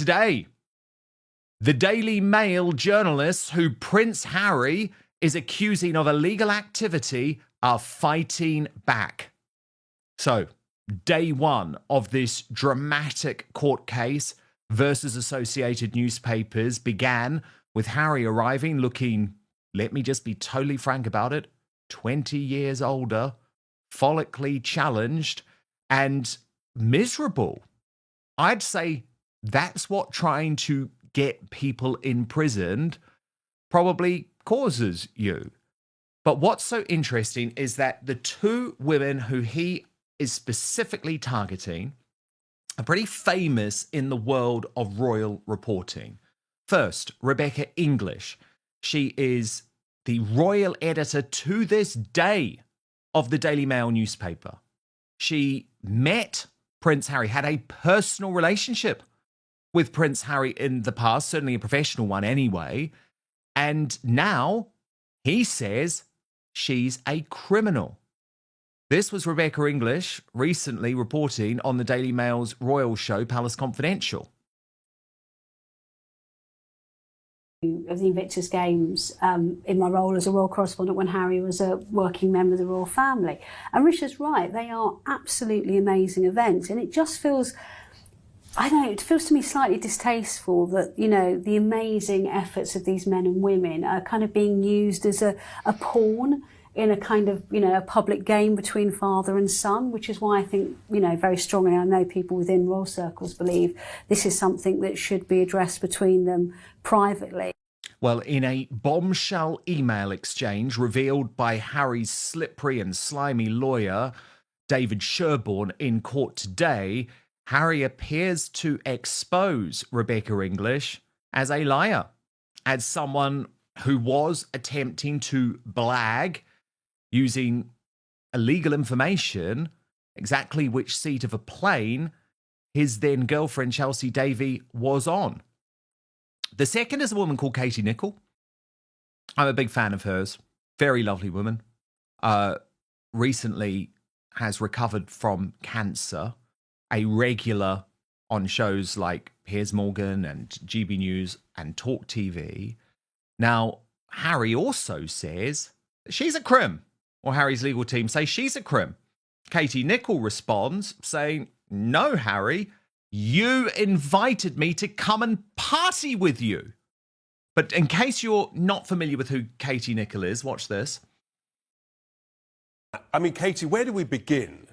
Today, the Daily Mail journalists who Prince Harry is accusing of illegal activity are fighting back. So, day one of this dramatic court case versus Associated Newspapers began with Harry arriving looking, let me just be totally frank about it, 20 years older, follically challenged, and miserable. I'd say that's what trying to get people imprisoned probably causes you. But what's so interesting is that the two women who he is specifically targeting are pretty famous in the world of royal reporting. First, Rebecca English. She is the royal editor to this day of the Daily Mail newspaper. She met Prince Harry, had a personal relationship with Prince Harry in the past, certainly a professional one anyway. And now he says she's a criminal. This was Rebecca English recently reporting on the Daily Mail's royal show, Palace Confidential. Of the Invictus Games in my role as a royal correspondent when Harry was a working member of the royal family. And Richard's right, they are absolutely amazing events. And it just feels, I don't know, it feels to me slightly distasteful that, you know, the amazing efforts of these men and women are kind of being used as a pawn in a kind of, you know, a public game between father and son, which is why I think, you know, very strongly, I know people within royal circles believe this is something that should be addressed between them privately. Well, in a bombshell email exchange revealed by Harry's slippery and slimy lawyer, David Sherborne, in court today, Harry appears to expose Rebecca English as a liar, as someone who was attempting to blag using illegal information exactly which seat of a plane his then girlfriend Chelsea Davy was on. The second is a woman called Katie Nicholl. I'm a big fan of hers. Very lovely woman. Recently has recovered from cancer. A regular on shows like Piers Morgan and GB News and Talk TV. Now, Harry also says she's a crim, or Harry's legal team say she's a crim. Katie Nicholl responds saying, "No, Harry, you invited me to come and party with you." But in case you're not familiar with who Katie Nicholl is, watch this. I mean, Katie, where do we begin?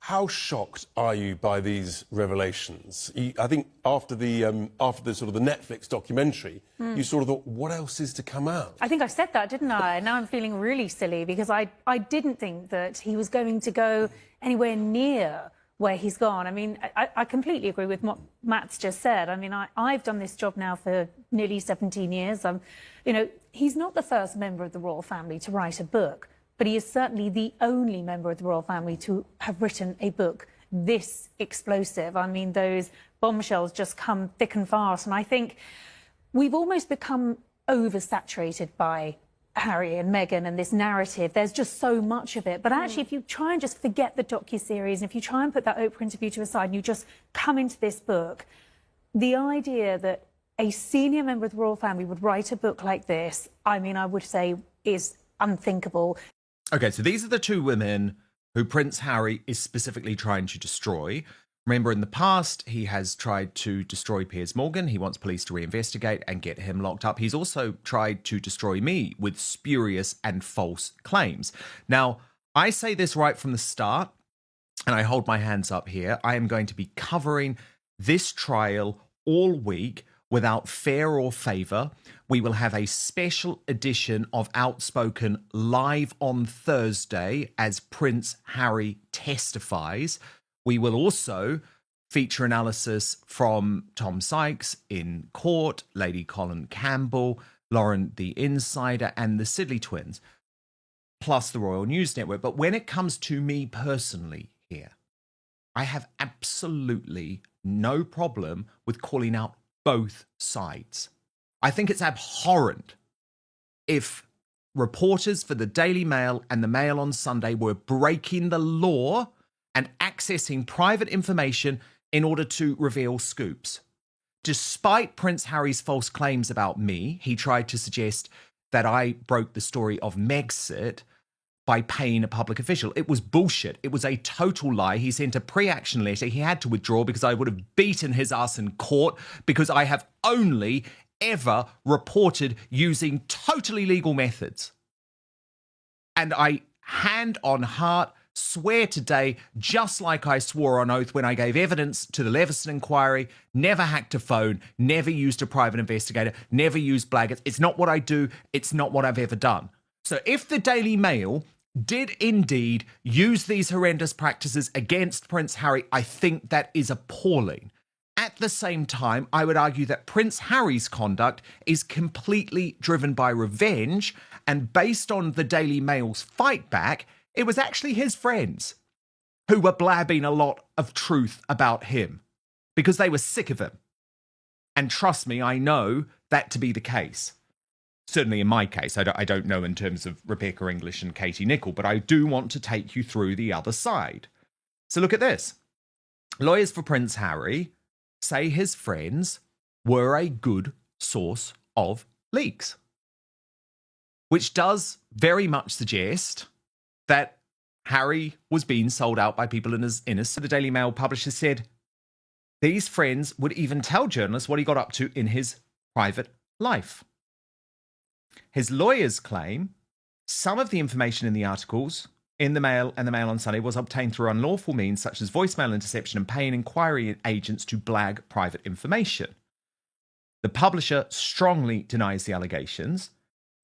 How shocked are you by these revelations? I think after the sort of the Netflix documentary, you sort of thought, what else is to come out? I think I said that, didn't I? Now I'm feeling really silly because I didn't think that he was going to go anywhere near where he's gone. I mean, I completely agree with what Matt's just said. I mean, I've done this job now for nearly 17 years. You know, he's not the first member of the royal family to write a book, but he is certainly the only member of the royal family to have written a book this explosive. I mean, those bombshells just come thick and fast. And I think we've almost become oversaturated by Harry and Meghan and this narrative. There's just so much of it. But actually, if you try and just forget the docuseries, and if you try and put that Oprah interview to a side and you just come into this book, the idea that a senior member of the royal family would write a book like this, I mean, I would say is unthinkable. Okay, so these are the two women who Prince Harry is specifically trying to destroy. Remember, in the past, he has tried to destroy Piers Morgan. He wants police to reinvestigate and get him locked up. He's also tried to destroy me with spurious and false claims. Now, I say this right from the start, and I hold my hands up here. I am going to be covering this trial all week without fear or favour. We will have a special edition of Outspoken live on Thursday as Prince Harry testifies. We will also feature analysis from Tom Sykes in court, Lady Colin Campbell, Lauren the Insider, and the Sidley twins, plus the Royal News Network. But when it comes to me personally here, I have absolutely no problem with calling out both sides. I think it's abhorrent if reporters for the Daily Mail and the Mail on Sunday were breaking the law and accessing private information in order to reveal scoops. despite Prince Harry's false claims about me, he tried to suggest that I broke the story of Megxit by paying a public official. It was bullshit. It was a total lie. He sent a pre-action letter. He had to withdraw because I would have beaten his ass in court, because I have only ever reported using totally legal methods. And I, hand on heart, swear today, just like I swore on oath when I gave evidence to the Leveson inquiry, never hacked a phone, never used a private investigator, never used blackguards. It's not what I do. It's not what I've ever done. So if the Daily Mail did indeed use these horrendous practices against Prince Harry, I think that is appalling. At the same time, I would argue that Prince Harry's conduct is completely driven by revenge, and based on the Daily Mail's fight back, it was actually his friends who were blabbing a lot of truth about him because they were sick of him. And trust me, I know that to be the case. Certainly in my case, I don't know in terms of Rebecca English and Katie Nicholl, but I do want to take you through the other side. So look at this. Lawyers for Prince Harry say his friends were a good source of leaks, which does very much suggest that Harry was being sold out by people in his inner. So the Daily Mail publisher said these friends would even tell journalists what he got up to in his private life. His lawyers claim some of the information in the articles in the Mail and the Mail on Sunday was obtained through unlawful means such as voicemail interception and paying inquiry agents to blag private information. The publisher strongly denies the allegations.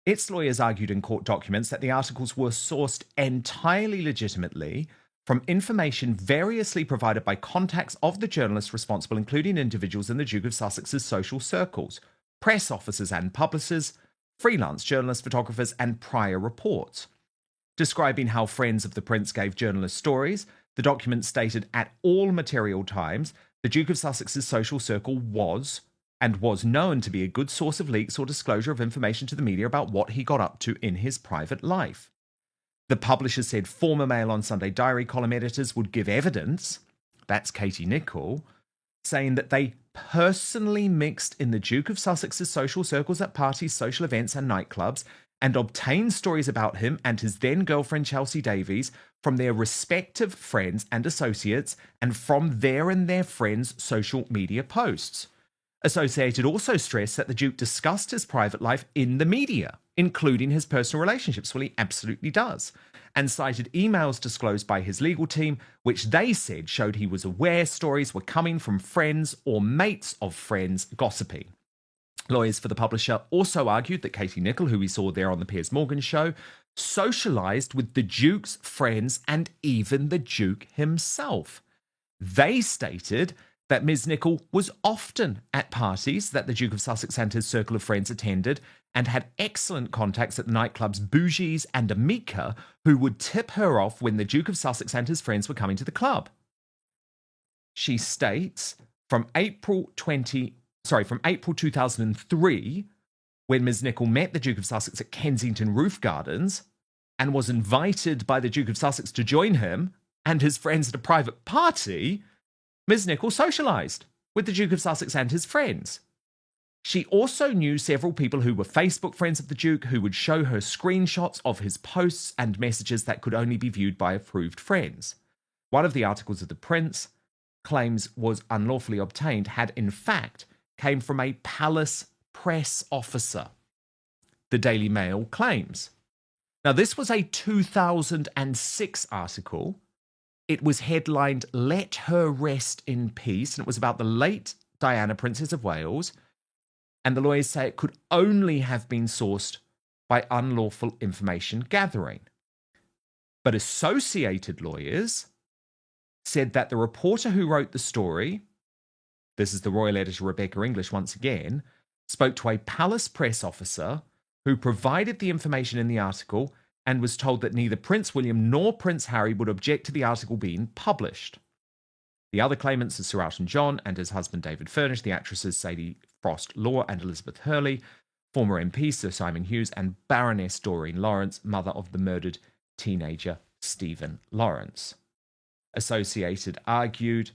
Its lawyers argued in court documents that the articles were sourced entirely legitimately from information variously provided by contacts of the journalists responsible, including individuals in the Duke of Sussex's social circles, press officers and publicists, freelance journalists, photographers, and prior reports. Describing how friends of the Prince gave journalists stories, the document stated at all material times the Duke of Sussex's social circle was known to be a good source of leaks or disclosure of information to the media about what he got up to in his private life. The publisher said former Mail on Sunday Diary column editors would give evidence, that's Katie Nicholl, saying that they personally mixed in the Duke of Sussex's social circles at parties, social events and nightclubs and obtained stories about him and his then-girlfriend Chelsea Davies from their respective friends and associates and from their and their friends' social media posts. Associated also stressed that the Duke discussed his private life in the media, including his personal relationships. Well, he absolutely does. And cited emails disclosed by his legal team, which they said showed he was aware stories were coming from friends or mates of friends gossiping. Lawyers for the publisher also argued that Katie Nicholl, who we saw there on the Piers Morgan show, socialised with the Duke's friends and even the Duke himself. They stated that Ms. Nicholl was often at parties that the Duke of Sussex and his circle of friends attended and had excellent contacts at the nightclubs Bougies and Amica, who would tip her off when the Duke of Sussex and his friends were coming to the club. She states from April 2003, when Ms. Nicholl met the Duke of Sussex at Kensington Roof Gardens and was invited by the Duke of Sussex to join him and his friends at a private party, Ms. Nicholl socialised with the Duke of Sussex and his friends. She also knew several people who were Facebook friends of the Duke who would show her screenshots of his posts and messages that could only be viewed by approved friends. One of the articles of the Prince claims was unlawfully obtained had in fact came from a palace press officer, the Daily Mail claims. Now, this was a 2006 article. It was headlined, "Let Her Rest in Peace," and it was about the late Diana, Princess of Wales, and the lawyers say it could only have been sourced by unlawful information gathering. But associated lawyers said that the reporter who wrote the story, this is the royal editor Rebecca English once again, spoke to a palace press officer who provided the information in the article and was told that neither Prince William nor Prince Harry would object to the article being published. The other claimants are Sir Elton John and his husband David Furnish, the actresses Sadie Frost Law and Elizabeth Hurley, former MP Sir Simon Hughes, and Baroness Doreen Lawrence, mother of the murdered teenager Stephen Lawrence. Associated argued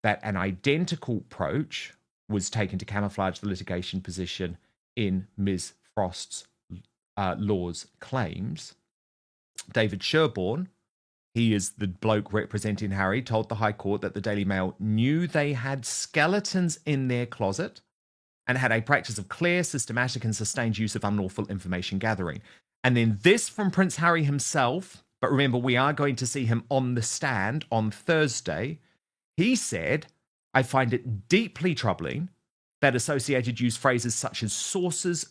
that an identical approach was taken to camouflage the litigation position in Ms. Frost's law's claims. David Sherborne, he is the bloke representing Harry, told the High Court that the Daily Mail knew they had skeletons in their closet and had a practice of clear, systematic and sustained use of unlawful information gathering. And then this from Prince Harry himself, but remember, we are going to see him on the stand on Thursday. He said, I find it deeply troubling that Associated use phrases such as sources,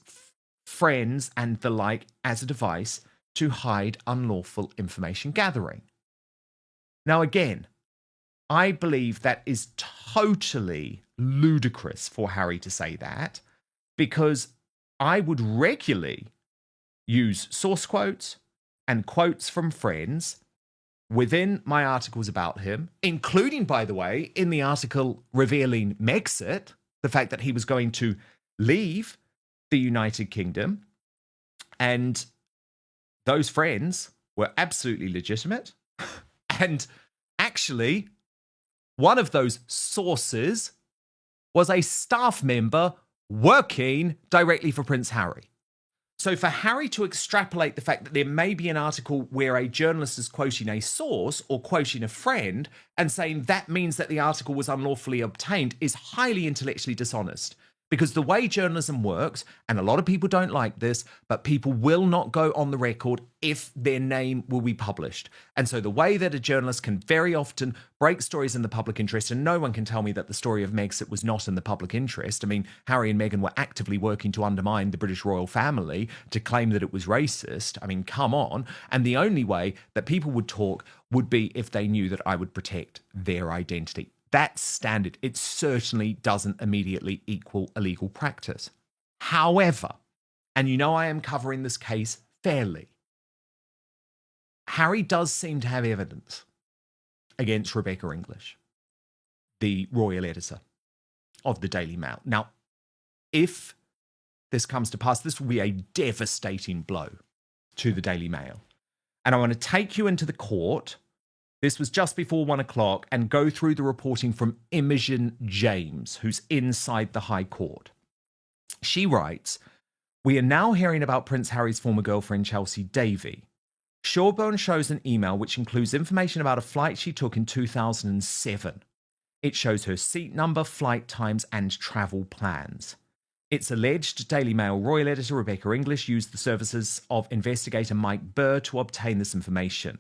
friends, and the like as a device to hide unlawful information gathering. Now, again, I believe that is totally ludicrous for Harry to say that, because I would regularly use source quotes and quotes from friends within my articles about him, including, by the way, in the article revealing Megxit, the fact that he was going to leave the United Kingdom. And those friends were absolutely legitimate. And actually, one of those sources was a staff member working directly for Prince Harry. So for Harry to extrapolate the fact that there may be an article where a journalist is quoting a source or quoting a friend and saying that means that the article was unlawfully obtained is highly intellectually dishonest. Because the way journalism works, and a lot of people don't like this, but people will not go on the record if their name will be published. And so the way that a journalist can very often break stories in the public interest, and no one can tell me that the story of Megxit was not in the public interest. I mean, Harry and Meghan were actively working to undermine the British royal family to claim that it was racist. I mean, come on. And the only way that people would talk would be if they knew that I would protect their identity. That's standard. It certainly doesn't immediately equal a legal practice. However, and you know I am covering this case fairly, Harry does seem to have evidence against Rebecca English, the royal editor of the Daily Mail. Now, if this comes to pass, this will be a devastating blow to the Daily Mail. And I want to take you into the court. This was just before 1 o'clock, and go through the reporting from Imogen James, who's inside the High Court. She writes, we are now hearing about Prince Harry's former girlfriend, Chelsea Davy. Sherborne shows an email which includes information about a flight she took in 2007. It shows her seat number, flight times, and travel plans. It's alleged Daily Mail royal editor Rebecca English used the services of investigator Mike Burr to obtain this information.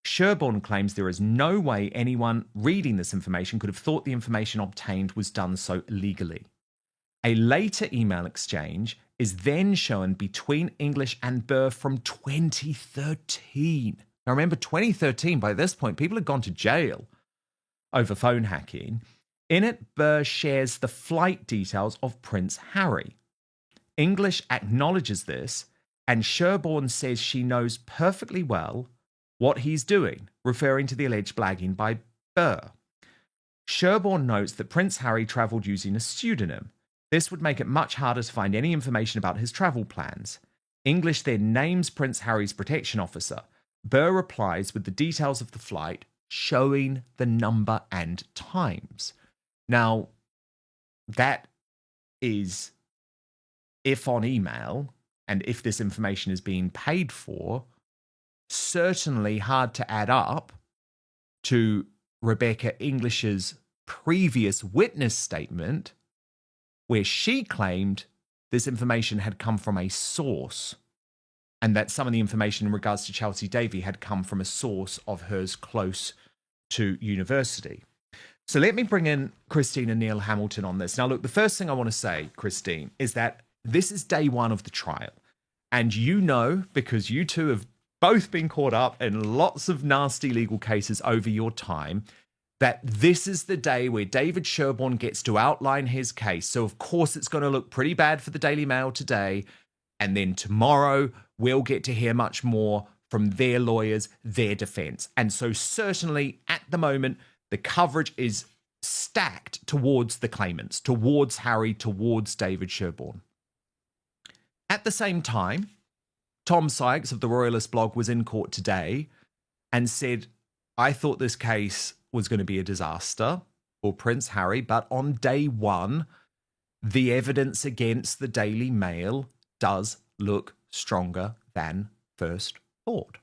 Sherborne claims there is no way anyone reading this information could have thought the information obtained was done so illegally. A later email exchange is then shown between English and Burr from 2013. Now remember, 2013, by this point, people had gone to jail over phone hacking. In it, Burr shares the flight details of Prince Harry. English acknowledges this, and Sherborne says she knows perfectly well what he's doing, referring to the alleged blagging by Burr. Sherborne notes that Prince Harry travelled using a pseudonym. This would make it much harder to find any information about his travel plans. English then names Prince Harry's protection officer. Burr replies with the details of the flight, showing the number and times. Now, that is, if on email, and if this information is being paid for, certainly hard to add up to Rebecca English's previous witness statement, where she claimed this information had come from a source, and that some of the information in regards to Chelsea Davy had come from a source of hers close to university. So let me bring in Christine and Neil Hamilton on this. Now, look, the first thing I want to say, Christine, is that this is day one of the trial. And you know, because you two have both been caught up in lots of nasty legal cases over your time, that this is the day where David Sherborne gets to outline his case. So, of course, it's going to look pretty bad for the Daily Mail today. And then tomorrow, we'll get to hear much more from their lawyers, their defense. And so certainly at the moment, the coverage is stacked towards the claimants, towards Harry, towards David Sherborne. At the same time, Tom Sykes of the Royalist blog was in court today and said, I thought this case was going to be a disaster for Prince Harry, but on day one, the evidence against the Daily Mail does look stronger than first thought.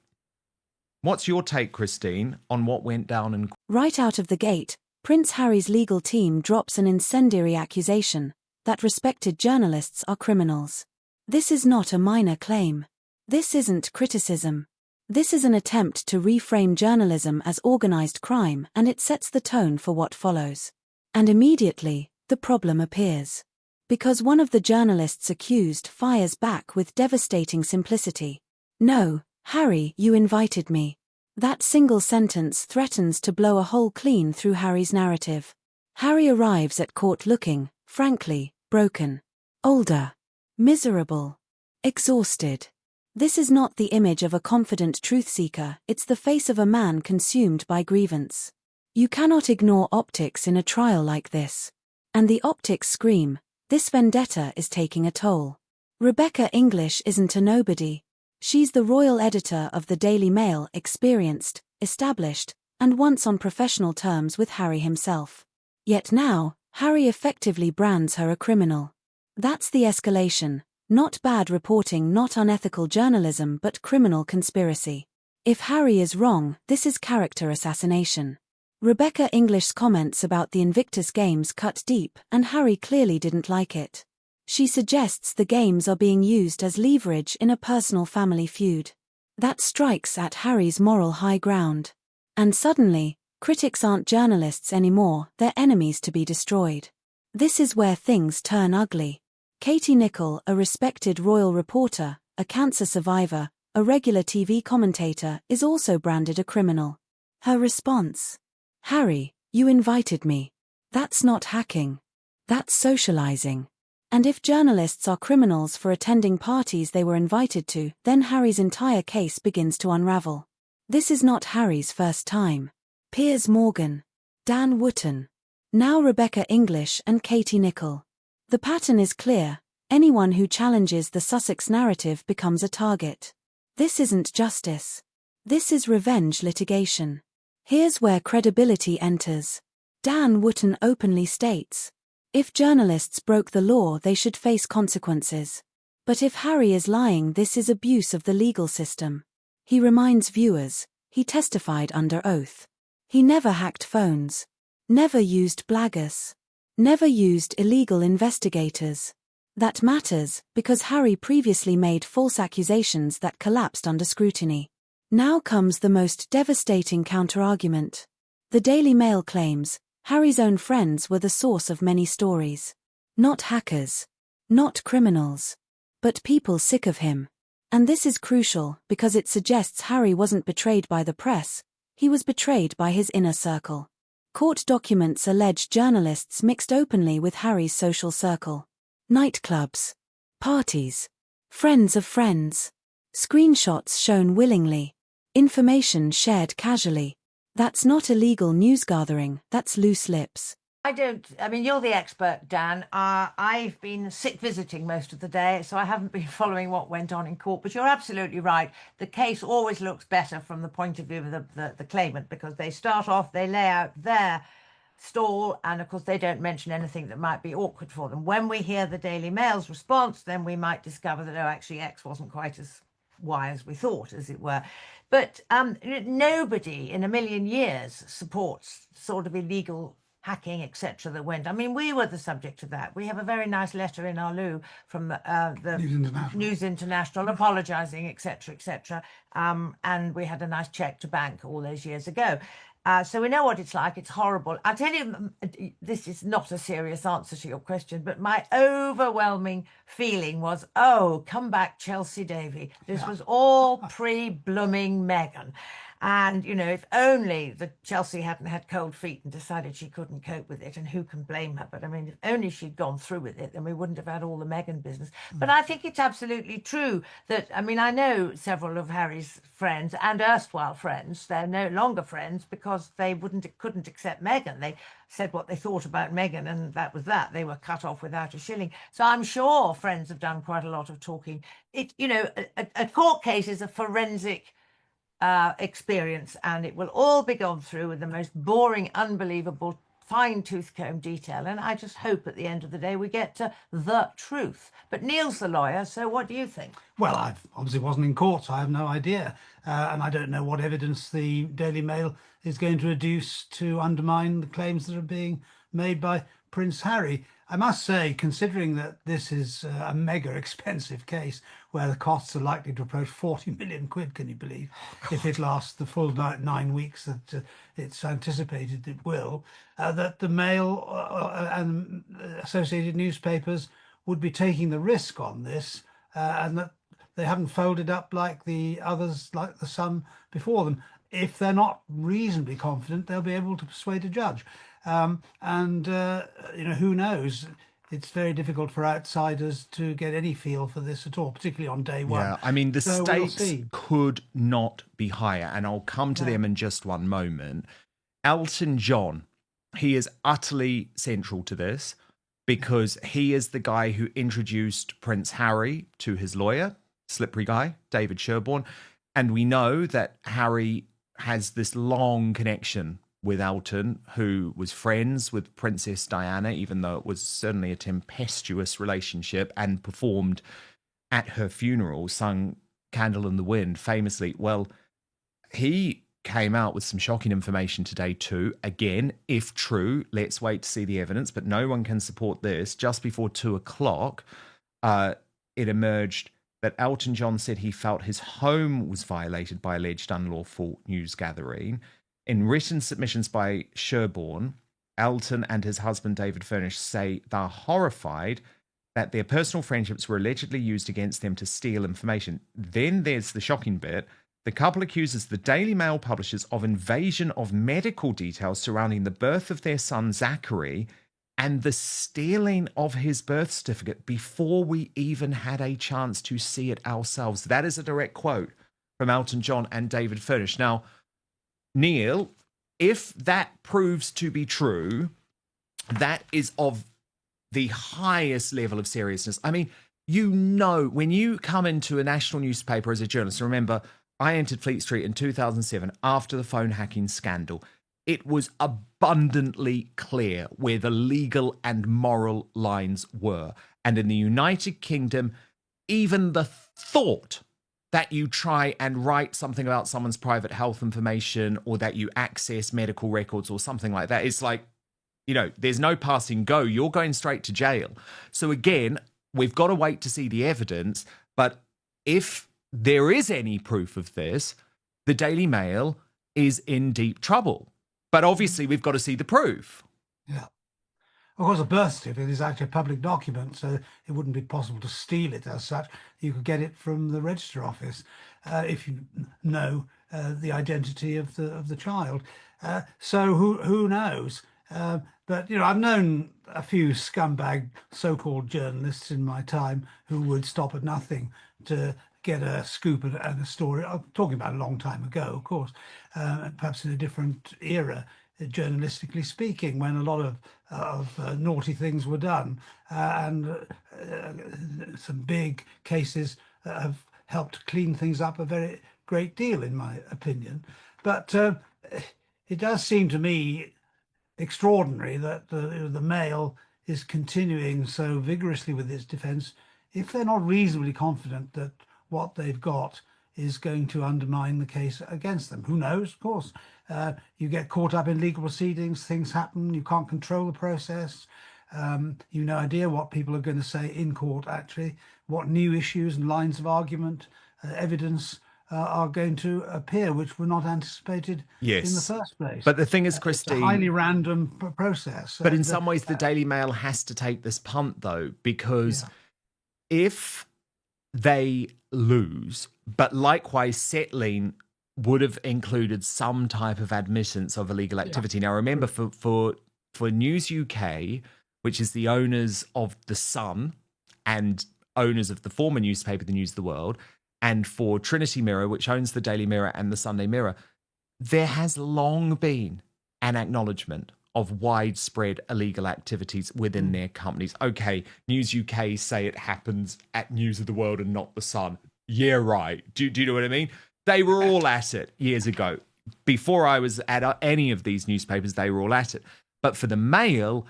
What's your take, Christine, on what went down in court? Right out of the gate, Prince Harry's legal team drops an incendiary accusation that respected journalists are criminals. This is not a minor claim. This isn't criticism. This is an attempt to reframe journalism as organized crime, and it sets the tone for what follows. And immediately, the problem appears. Because one of the journalists accused fires back with devastating simplicity. "No, Harry, you invited me." That single sentence threatens to blow a hole clean through Harry's narrative. Harry arrives at court looking, frankly, broken. Older. Miserable. Exhausted. This is not the image of a confident truth-seeker, it's the face of a man consumed by grievance. You cannot ignore optics in a trial like this. And the optics scream, this vendetta is taking a toll. Rebecca English isn't a nobody. She's the royal editor of the Daily Mail, experienced, established, and once on professional terms with Harry himself. Yet now, Harry effectively brands her a criminal. That's the escalation. Not bad reporting, not unethical journalism, but criminal conspiracy. If Harry is wrong, this is character assassination. Rebecca English's comments about the Invictus Games cut deep, and Harry clearly didn't like it. She suggests the games are being used as leverage in a personal family feud. That strikes at Harry's moral high ground. And suddenly, critics aren't journalists anymore, they're enemies to be destroyed. This is where things turn ugly. Katie Nicholl, a respected royal reporter, a cancer survivor, a regular TV commentator, is also branded a criminal. Her response: "Harry, you invited me. That's not hacking. That's socializing." And if journalists are criminals for attending parties they were invited to, then Harry's entire case begins to unravel. This is not Harry's first time. Piers Morgan, Dan Wootton, now Rebecca English and Katie Nicholl. The pattern is clear. Anyone who challenges the Sussex narrative becomes a target. This isn't justice. This is revenge litigation. Here's where credibility enters. Dan Wootton openly states, if journalists broke the law, they should face consequences. But if Harry is lying, this is abuse of the legal system. He reminds viewers, he testified under oath. He never hacked phones. Never used blaggers. Never used illegal investigators. That matters, because Harry previously made false accusations that collapsed under scrutiny. Now comes the most devastating counterargument. The Daily Mail claims, Harry's own friends were the source of many stories. Not hackers. Not criminals. But people sick of him. And this is crucial, because it suggests Harry wasn't betrayed by the press, he was betrayed by his inner circle. Court documents allege journalists mixed openly with Harry's social circle. Nightclubs. Parties. Friends of friends. Screenshots shown willingly. Information shared casually. That's not illegal news gathering, that's loose lips. I mean, you're the expert, Dan. I've been sick visiting most of the day, so I haven't been following what went on in court. But you're absolutely right. The case always looks better from the point of view of the claimant, because they start off, they lay out their stall, and of course they don't mention anything that might be awkward for them. When we hear the Daily Mail's response, then we might discover that, oh, actually X wasn't quite as Y as we thought, as it were. But nobody in a million years supports sort of illegal hacking, etc. that went. I mean, we were the subject of that. We have a very nice letter in our loo from the News International apologising, etc., etc. And we had a nice cheque to bank all those years ago. So we know what it's like. It's horrible. I'll tell you, this is not a serious answer to your question, but my overwhelming feeling was, oh, come back, Chelsea Davy. This was all pre-blooming Meghan. And, you know, if only the Chelsea hadn't had cold feet and decided she couldn't cope with it, and who can blame her? But I mean, if only she'd gone through with it, then we wouldn't have had all the Meghan business. But I think it's absolutely true that, I mean, I know several of Harry's friends and erstwhile friends, they're no longer friends because they couldn't accept Meghan. They said what they thought about Meghan, and that was that. They were cut off without a shilling. So I'm sure friends have done quite a lot of talking. It, you know, a court case is a forensic experience, and it will all be gone through with the most boring, unbelievable fine-tooth comb detail, and I just hope at the end of the day we get to the truth. But Neil's the lawyer, so what do you think? Well, I obviously wasn't in court, so I have no idea. And I don't know what evidence the Daily Mail is going to adduce to undermine the claims that are being made by Prince Harry. I must say, considering that this is a mega expensive case where the costs are likely to approach 40 million quid, can you believe, if it lasts the full 9 weeks that it's anticipated it will, that the Mail and associated newspapers would be taking the risk on this, and that they haven't folded up like the others, like the Sun before them. If they're not reasonably confident, they'll be able to persuade a judge. Who knows? It's very difficult for outsiders to get any feel for this at all, particularly on day one. Yeah, I mean, the So we'll stakes see. could not be higher, and I'll come to them in just one moment. Elton John, he is utterly central to this because he is the guy who introduced Prince Harry to his lawyer, slippery guy, David Sherborne. And we know that Harry has this long connection with Elton, who was friends with Princess Diana, even though it was certainly a tempestuous relationship, and performed at her funeral, sung Candle in the Wind famously. Well, he came out with some shocking information today too. Again, if true, let's wait to see the evidence, but no one can support this. Just before 2:00, it emerged that Elton John said he felt his home was violated by alleged unlawful news gathering. In written submissions by Sherborne, Elton and his husband David Furnish say they're horrified that their personal friendships were allegedly used against them to steal information. Then there's the shocking bit. The couple accuses the Daily Mail publishers of invasion of medical details surrounding the birth of their son Zachary and the stealing of his birth certificate before we even had a chance to see it ourselves. That is a direct quote from Elton John and David Furnish. Now, Neil, if that proves to be true, that is of the highest level of seriousness. I mean, when you come into a national newspaper as a journalist, remember, I entered Fleet Street in 2007 after the phone hacking scandal. It was abundantly clear where the legal and moral lines were. And in the United Kingdom, even the thought that you try and write something about someone's private health information or that you access medical records or something like that, it's like, there's no passing go. You're going straight to jail. So again, we've got to wait to see the evidence. But if there is any proof of this, the Daily Mail is in deep trouble. But obviously, we've got to see the proof. Yeah. Of course, a birth certificate is actually a public document, so it wouldn't be possible to steal it as such. You could get it from the register office if you know the identity of the child. So who knows? But I've known a few scumbag so-called journalists in my time who would stop at nothing to get a scoop and a story. I'm talking about a long time ago, of course, perhaps in a different era, journalistically speaking, when a lot of naughty things were done, and some big cases have helped clean things up a very great deal, in my opinion. But it does seem to me extraordinary that the Mail is continuing so vigorously with its defence if they're not reasonably confident that what they've got is going to undermine the case against them. Who knows? Of course, you get caught up in legal proceedings, things happen, you can't control the process. You've no idea what people are going to say in court, actually, what new issues and lines of argument, evidence are going to appear, which were not anticipated in the first place. But the thing is, Christine, it's a highly random process. But in some ways, the Daily Mail has to take this punt, though, because if they lose, but likewise settling would have included some type of admittance of illegal activity. Now, remember, for News UK, which is the owners of The Sun and owners of the former newspaper, The News of the World, and for Trinity Mirror, which owns the Daily Mirror and the Sunday Mirror, there has long been an acknowledgement of widespread illegal activities within their companies. Okay, News UK say it happens at News of the World and not The Sun. Yeah, right. Do you know what I mean? They were all at it years ago. Before I was at any of these newspapers, they were all at it. But for the Mail,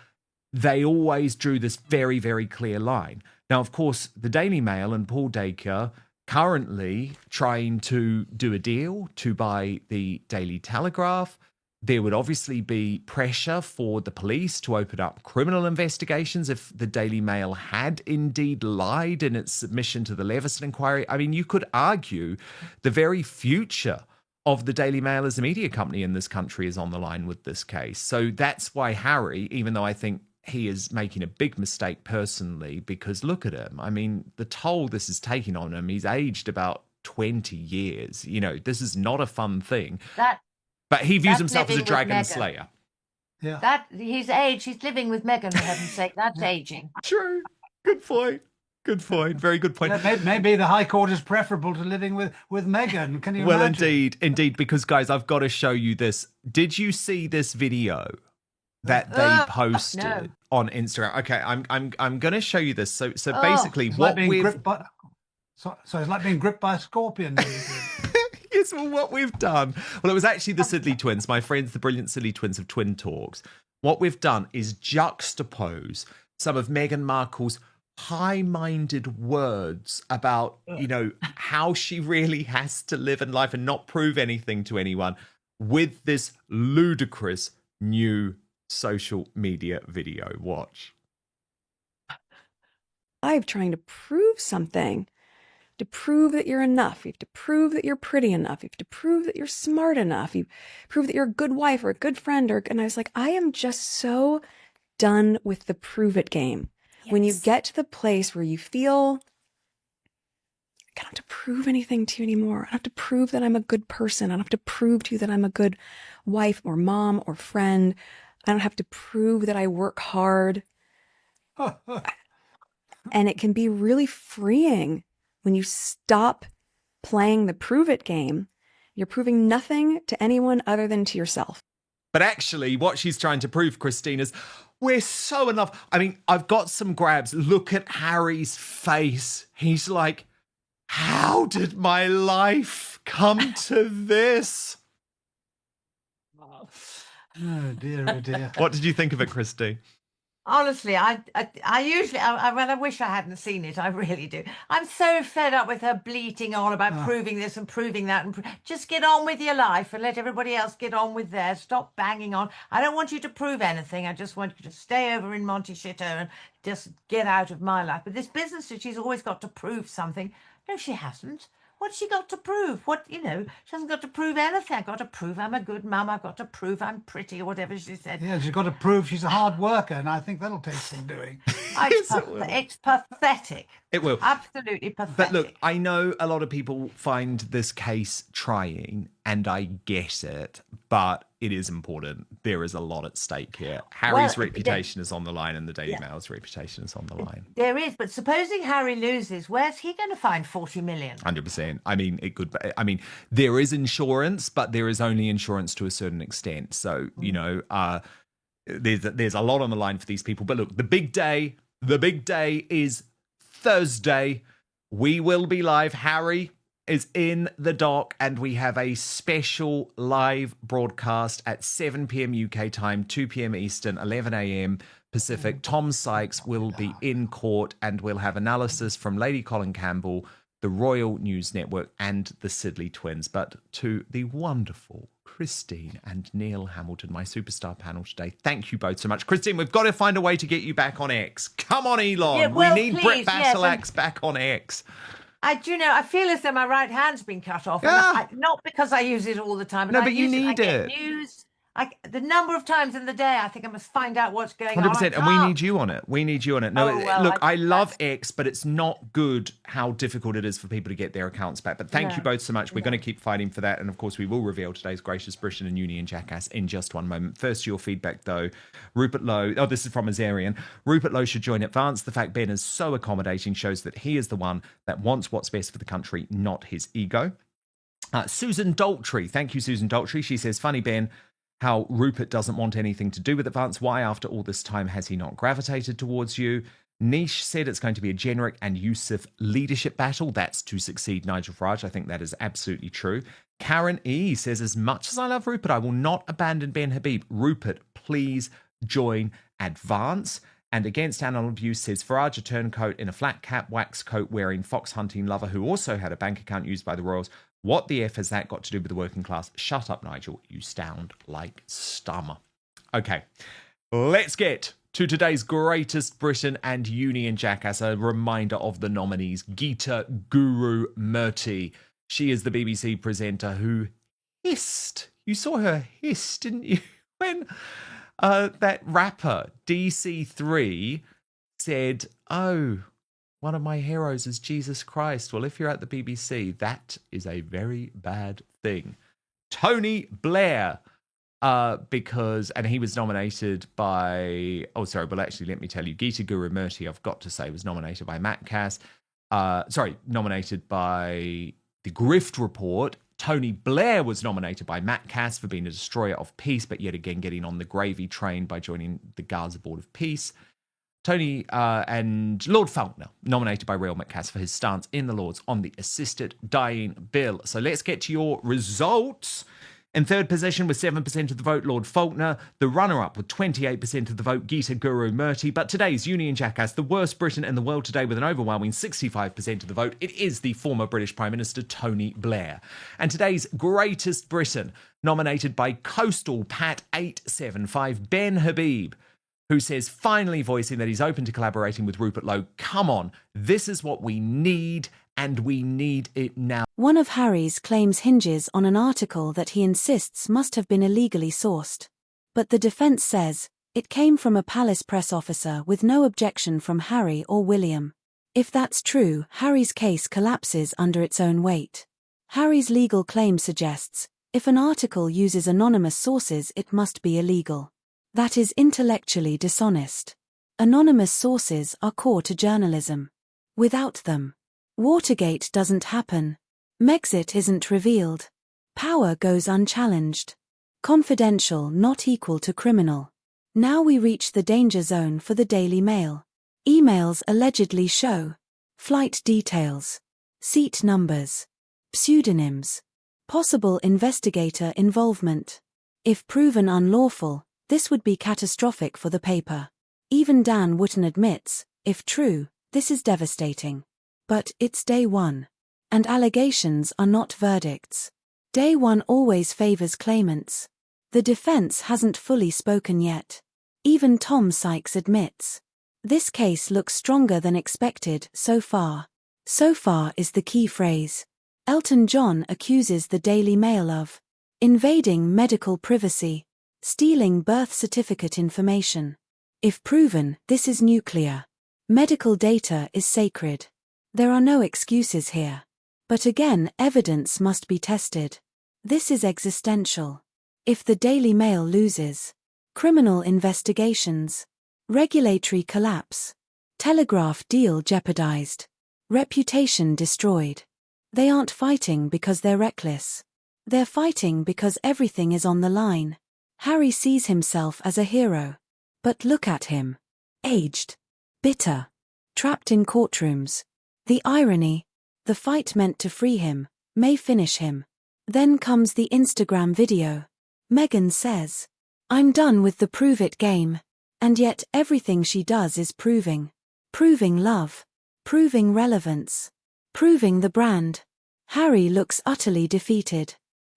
they always drew this very, very clear line. Now, of course, the Daily Mail and Paul Dacre currently trying to do a deal to buy the Daily Telegraph. There would obviously be pressure for the police to open up criminal investigations if the Daily Mail had indeed lied in its submission to the Leveson inquiry. I mean, you could argue the very future of the Daily Mail as a media company in this country is on the line with this case. So that's why Harry, even though I think he is making a big mistake personally, because look at him. I mean, the toll this is taking on him, he's aged about 20 years. You know, this is not a fun thing. But he views himself as a dragon slayer. Yeah. That his age, he's living with Meghan, for heaven's sake. That's aging. True. Good point. Good point. Very good point. Yeah, maybe the High Court is preferable to living with Meghan. Can you well, imagine? indeed, because guys, I've got to show you this. Did you see this video that they posted on Instagram? Okay, I'm going to show you this. So basically, it's what like being we've gripped by, so it's like being gripped by a scorpion. Yes, well, what we've done. Well, it was actually the Sidley twins, my friends, the brilliant Sidley twins of Twin Talks. What we've done is juxtapose some of Meghan Markle's high-minded words about, you know, how she really has to live in life and not prove anything to anyone with this ludicrous new social media video. Watch. I'm trying to prove something. To prove that you're enough. You have to prove that you're pretty enough. You have to prove that you're smart enough. You prove that you're a good wife or a good friend. And I was like, I am just so done with the prove it game. Yes. When you get to the place where you feel I don't have to prove anything to you anymore. I don't have to prove that I'm a good person. I don't have to prove to you that I'm a good wife or mom or friend. I don't have to prove that I work hard. And it can be really freeing when you stop playing the prove it game. You're proving nothing to anyone other than to yourself. But actually, what she's trying to prove, Christine, is we're so in love. I mean, I've got some grabs. Look at Harry's face. He's like, how did my life come to this? Oh dear, oh dear. What did you think of it, Christine? Honestly, I usually, when I wish I hadn't seen it, I really do. I'm so fed up with her bleating on about proving this and proving that. And just get on with your life and let everybody else get on with theirs. Stop banging on. I don't want you to prove anything. I just want you to stay over in Monte Chateau and just get out of my life. But this business that she's always got to prove something. No, she hasn't. What's she got to prove? She hasn't got to prove anything. I've got to prove I'm a good mum. I've got to prove I'm pretty or whatever she said. Yeah, she's got to prove she's a hard worker, and I think that'll take some doing. It's pathetic. It will. Absolutely pathetic. But look, I know a lot of people find this case trying, and I get it, but it is important. There is a lot at stake here. Harry's reputation is on the line, and the Daily Mail's reputation is on the line. There is, but supposing Harry loses, where's he going to find 40 million? 100%. I mean, it could. I mean, there is insurance, but there is only insurance to a certain extent. So you know, there's a lot on the line for these people. But look, the big day is Thursday. We will be live. Harry is in the dock, and we have a special live broadcast at 7 p.m. UK time, 2 p.m. Eastern, 11 a.m. Pacific. Tom Sykes will be in court, and we'll have analysis from Lady Colin Campbell, the Royal News Network, and the Sidley twins. But to the wonderful Christine and Neil Hamilton, my superstar panel today, thank you both so much. Christine, we've got to find a way to get you back on X. Come on, Elon. Yeah, well, we need Britt Basilak's back on X. I feel as though my right hand's been cut off. And not because I use it all the time. No, but you need it. News. The number of times in the day, I think I must find out what's going 100%, on. and we need you on it. We need you on it. No, look, I love X, but it's not good how difficult it is for people to get their accounts back. But thank you both so much. We're going to keep fighting for that. And of course, we will reveal today's gracious Britain and Union jackass in just one moment. First, your feedback, though. Rupert Lowe, this is from Azarian. Rupert Lowe should join Advance. The fact Ben is so accommodating shows that he is the one that wants what's best for the country, not his ego. Susan Daltrey. Thank you, Susan Daltrey. She says, funny, Ben, how Rupert doesn't want anything to do with Advance. Why, after all this time, has he not gravitated towards you? Niche said it's going to be a generic and Yusuf leadership battle. That's to succeed Nigel Farage. I think that is absolutely true. Karen E says, as much as I love Rupert, I will not abandon Ben Habib. Rupert, please join, advance. And against animal abuse says Farage, a turncoat in a flat cap, wax coat wearing fox hunting lover who also had a bank account used by the royals. What the F has that got to do with the working class? Shut up, Nigel. You sound like Stummer. Okay, let's get to today's greatest Britain and Union Jack as a reminder of the nominees. Geeta Guru Murty. She is the BBC presenter who hissed. You saw her hiss, didn't you? When that rapper, DC3, said, oh, one of my heroes is Jesus Christ. Well, if you're at the BBC, that is a very bad thing. Tony Blair, and he was nominated by, let me tell you, Geeta Guru Murty, I've got to say, was nominated by Matt Cass. Nominated by The Grift Report. Tony Blair was nominated by Matt Cass for being a destroyer of peace, but yet again getting on the gravy train by joining the Gaza Board of Peace. Tony and Lord Faulkner, nominated by Real Cass for his stance in the Lords on the assisted dying bill. So let's get to your results. In third position with 7% of the vote, Lord Faulkner. The runner-up with 28% of the vote, Geeta Guru Murty. But today's Union Jackass, the worst Briton in the world today with an overwhelming 65% of the vote, it is the former British Prime Minister Tony Blair. And today's greatest Briton, nominated by Coastal Pat 875, Ben Habib, who says, finally voicing that he's open to collaborating with Rupert Lowe. Come on, this is what we need, and we need it now. One of Harry's claims hinges on an article that he insists must have been illegally sourced. But the defence says it came from a palace press officer with no objection from Harry or William. If that's true, Harry's case collapses under its own weight. Harry's legal claim suggests if an article uses anonymous sources, it must be illegal. That is intellectually dishonest. Anonymous sources are core to journalism. Without them, Watergate doesn't happen. Megxit isn't revealed. Power goes unchallenged. Confidential not equal to criminal. Now we reach the danger zone for the Daily Mail. Emails allegedly show flight details, seat numbers, pseudonyms, possible investigator involvement. If proven unlawful, this would be catastrophic for the paper. Even Dan Wootton admits, if true, this is devastating. But it's day one. And allegations are not verdicts. Day one always favours claimants. The defence hasn't fully spoken yet. Even Tom Sykes admits. This case looks stronger than expected so far. So far is the key phrase. Elton John accuses the Daily Mail of invading medical privacy, stealing birth certificate information. If proven, this is nuclear. Medical data is sacred. There are no excuses here. But again, evidence must be tested. This is existential. If the Daily Mail loses, criminal investigations, regulatory collapse, Telegraph deal jeopardized, reputation destroyed. They aren't fighting because they're reckless. They're fighting because everything is on the line. Harry sees himself as a hero. But look at him. Aged. Bitter. Trapped in courtrooms. The irony. The fight meant to free him may finish him. Then comes the Instagram video. Meghan says, I'm done with the prove it game. And yet everything she does is proving. Proving love. Proving relevance. Proving the brand. Harry looks utterly defeated.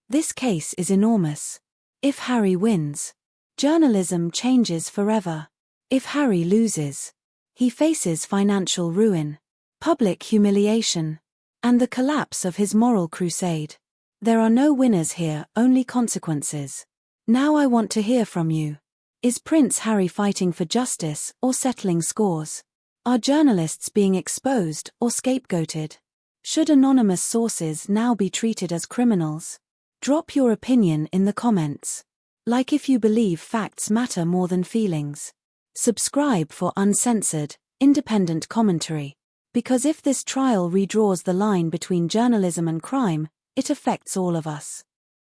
This case is enormous. If Harry wins, journalism changes forever. If Harry loses, he faces financial ruin, public humiliation, and the collapse of his moral crusade. There are no winners here, only consequences. Now I want to hear from you. Is Prince Harry fighting for justice or settling scores? Are journalists being exposed or scapegoated? Should anonymous sources now be treated as criminals? Drop your opinion in the comments. Like if you believe facts matter more than feelings. Subscribe for uncensored, independent commentary. Because if this trial redraws the line between journalism and crime, it affects all of us.